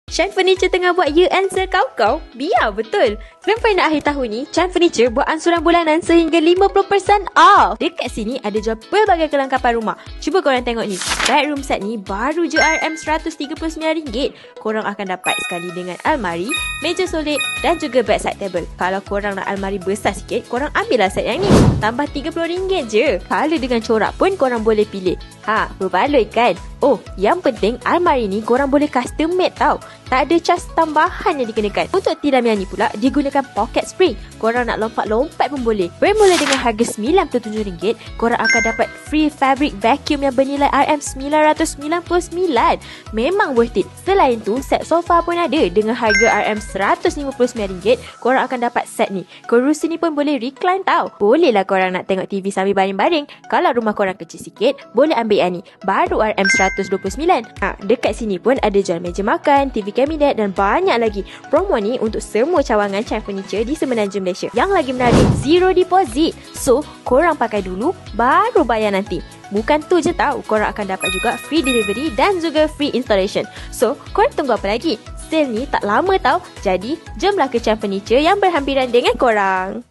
Chan Furniture tengah buat year end sale kau-kau? Biar betul. Grand final akhir tahun ni, Chan Furniture buat ansuran bulanan sehingga 50% off. Dekat sini ada jual pelbagai kelengkapan rumah. Cuba korang tengok ni. Bedroom set ni baru je RM139. Korang akan dapat sekali dengan almari, meja solid dan juga bedside table. Kalau korang nak almari besar sikit, korang ambillah set yang ni. Tambah RM30 je. Kalau dengan corak pun korang boleh pilih. Berbaloi kan? Oh, yang penting almari ni korang boleh custom made tau. Tak ada cas tambahan yang dikenakan. Untuk tilam yang ni pula digunakan pocket spring. Korang nak lompat-lompat pun boleh. Bermula dengan harga RM97, korang akan dapat free fabric vacuum yang bernilai RM999. Memang worth it. Selain tu, set sofa pun ada dengan harga RM159. Korang akan dapat set ni. Kerusi ni pun boleh recline tau. Bolehlah korang nak tengok TV sambil baring-baring. Kalau rumah korang kecil sikit, boleh ambil yang ni. Baru RM129. Dekat sini pun ada jual meja makan, TV kabinet dan banyak lagi. Promo ni untuk semua cawangan Chan Furniture di Semenanjung Malaysia. Yang lagi menarik, zero deposit. So, korang pakai dulu, baru bayar nanti. Bukan tu je tau, korang akan dapat juga free delivery dan juga free installation. So, korang tunggu apa lagi? Sale ni tak lama tau. Jadi, jomlah ke Chan Furniture yang berhampiran dengan korang.